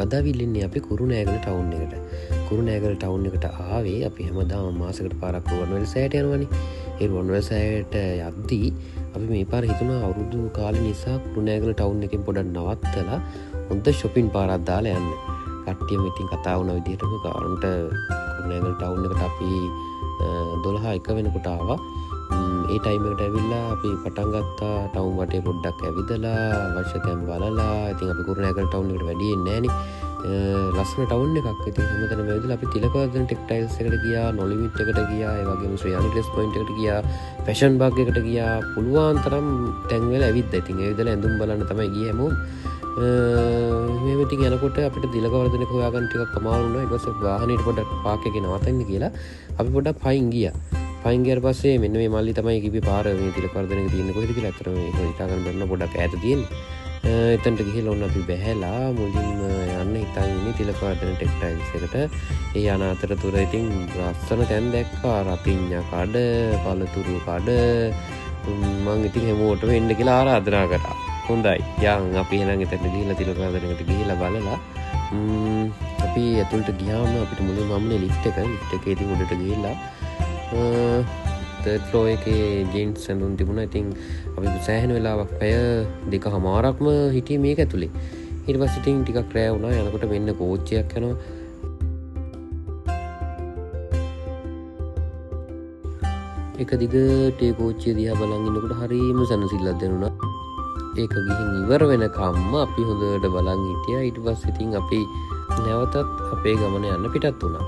අද විල්ලන්නේ අපි කුරුණෑගල ටවුන් එකට. කුරුණෑගල ටවුන් එකට ආවේ අපි හැමදාම මාසකට පාරක් රුවන්වැලි සෑයට යනවනේ. ඒ රුවන්වැලි සෑයට යද්දී අපි මේ පාර හිතුණා අවුරුදු කාලේ නිසා කුරුණෑගල ටවුන් එකෙන් පොඩක් නවත්තලා හොඳ shopping පාරක් දාලා යන්න. කට්ටියම ඉතින් කතා වුණ විදිහටම ගානට කුරුණෑගල ටවුන් එකට අපි 12:01 වෙනකොට ආවා. ඒ ටයිම් එකට ඇවිල්ලා අපි පටන් ගත්තා ටවුන් වටේ පොඩ්ඩක් ඇවිදලා අවශ්‍ය තැන් බලලා. ඉතින් අපි කුරුණෑගල ටවුන් එකට වැඩි එන්නේ නැහනේ. ලස්සන ටවුන් එකක්. ඉතින් හැමතැනම ඇවිදලා අපි තිලකවර්ධන ටෙක්ටයිල්ස් එකට ගියා, නොලිමිට් එකට ගියා, ඒ වගේම ශ්‍රියානි ඩ්‍රෙස් පොයින්ට් එකට ගියා, ෆැෂන් බාග් එකට ගියා. පුළුවන් තරම් තැන් වල ඇවිද්දා. ඉතින් ඇවිදලා ඇඳුම් බලන්න තමයි ගියේ හැමෝම. මේ ඉතින් යනකොට අපිට තිලකවර්ධනක හොයාගන්න ටිකක් අමාරු වුණා. ඊට පස්සේ වාහනේට පොඩ්ඩක් පාක් එකේ නවත්තන්න කියලා අපි පොඩ්ඩක් පයින් ගියා. පයින් ගියාට පස්සේ මෙන්න මේ මල්ලි තමයි කිව්වේ පාර මේ තිලකවර්ධනක තියෙන්නේ කොහෙද කියලා. අතට මේක හිතා ගන්න බැරි පොඩ්ඩක් ඈත තියෙන්නේ. එතනට ගිහිල්ලා ඔන්න අපි බැහැලා මුලින්ම යන්න හිතන් ඉන්නේ තිලකවර්ධන ටෙක්ටයිල්ස් එකට. ඒ යන අතරතුර ඉතින් ලස්සන තැන් දැක්කා. රතිඤ්ඤා කඩ, පළතුරු කඩ. මං ඉතින් හැමෝටම එන්න කියලා ආරාධනා කරා. හොඳයි. යන් අපි එහෙනම් එතනට ගිහිල්ලා තිලකවර්ධනකට ගිහිල්ලා බලලා අපි ඇතුළට ගියාම අපිට මුලින්ම හම්බුනේ ලිෆ්ට් එකේ ඉතින් උඩට ගිහිල්ලා තර්ඩ් ෆ්ලෝර් එකේ ජීන්ස් ඇඳුම් තිබුණා. ඉතින් අපි සෑහෙන වෙලාවක් පැය 2:00මාරක්ම හිටියේ මේක ඇතුලේ. ඊට පස්සේ ඉතින් ටිකක් රෑ වුණා. යනකොට මෙන්න කෝච්චියක් යනවා. එක දිගට ඒ කෝච්චිය දිහා බලන් ඉන්නකොට හරියම සනසිල්ලක් දැනුණා. ඒක ගිහින් ඉවර වෙනකම්ම අපි හොඳට බලන් හිටියා. ඊට පස්සේ ඉතින් අපි නැවතත් අපේ ගමන යන්න පිටත් වුණා.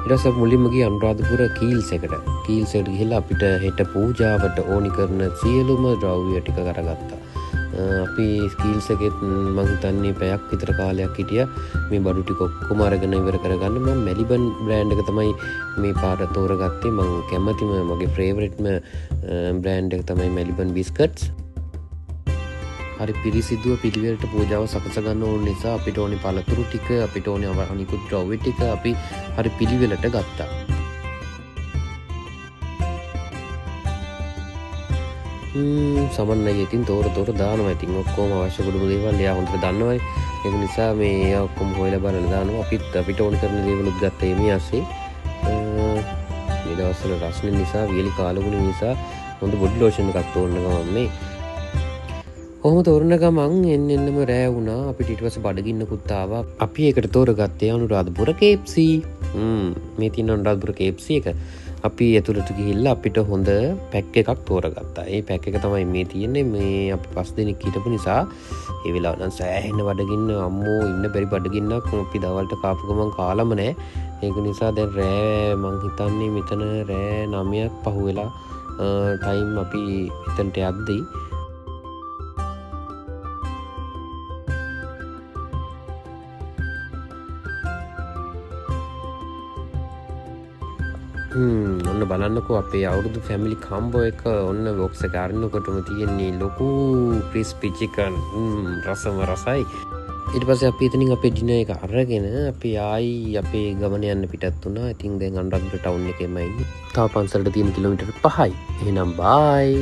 ඊට පස්සේ මුලින්ම ගියේ අනුරාධපුර කීල්ස් එකට. කීල්ස් එකට ගිහිල්ලා අපිට හෙට පූජාවට ඕනි කරන සියලුම ද්‍රව්‍ය ටික කරගත්තා. අපි කීල්ස් එකෙත් මං හිතන්නේ පැයක් විතර කාලයක් හිටියා. මේ බඩු ටික ඔක්කොම අරගෙන ඉවර කරගන්න. මම මෙලිබන් බ්‍රෑන්ඩ් එක තමයි මේ පාර තෝරගත්තේ. මං කැමතිම මගේ ෆේවරිට්ම බ්‍රෑන්ඩ් එක තමයි මෙලිබන් බිස්කට්ස්. හරි පිරිසිදුව පිළිවෙලට පූජාව සකස ගන්න ඕන නිසා අපිට ඕනේ පළතුරු ටික, අපිට ඕනේ අනිකුත් ද්‍රව්‍ය ටික අපි හරි පිළිවෙලට ගත්තා. සමන්නයි ඉතින් තෝර දානවා. ඉතින් ඔක්කොම අවශ්‍ය කුඩු දේවල් එයා හොඳට දන්නවයි. ඒක නිසා මේ ඔක්කොම හොයලා බලලා දානවා. අපිට ඕන කරන දේවලුත් ගත්තා මේ ASCII. මේ දවස්වල රස්නේ නිසා, වියලි කාලගුණ නිසා හොඳ බොඩි ලෝෂන් එකක් තෝරන ගමන් මේ කොහොම තෝරන ගමන් එන්නම රෑ වුණා. අපිට ඊට පස්සේ බඩගින්නකුත් ආවා. අපි ඒකට තෝරගත්තේ අනුරාධපුර KFC. මේ තියෙන අනුරාධපුර KFC එක අපි ඇතුළට ගිහිල්ලා අපිට හොඳ පැක් එකක් තෝරගත්තා. ඒ පැක් එක තමයි මේ තියෙන්නේ. මේ අපි 5 දෙනෙක් හිටපු නිසා ඒ වෙලාව නම් සෑහෙන බඩගින්න අම්මෝ ඉන්න බැරි බඩගින්නක් අපි දවල්ට කාපු ගමන් කාලම නෑ. ඒක නිසා දැන් රෑ මං හිතන්නේ මෙතන රෑ 9ක් පහුවෙලා ටයිම් අපි එතනට යද්දී ඔන්න බලන්නකෝ අපේ අවුරුදු ෆැමිලි කම්බෝ එක ඔන්න බොක්ස් එක අරිනකොටම තියෙන්නේ ලොකු ක්‍රිස්පි චිකන්. රසම රසයි. ඊට පස්සේ අපි එතනින් අපේ ඩිනර් එක අරගෙන අපි ආයි අපේ ගමන යන්න පිටත් වුණා. ඉතින් දැන් අනුරාධපුර ටවුන් එකේම ඉන්නේ. තව පන්සලට තියෙන කිලෝමීටර් 5යි. එහෙනම් බයි.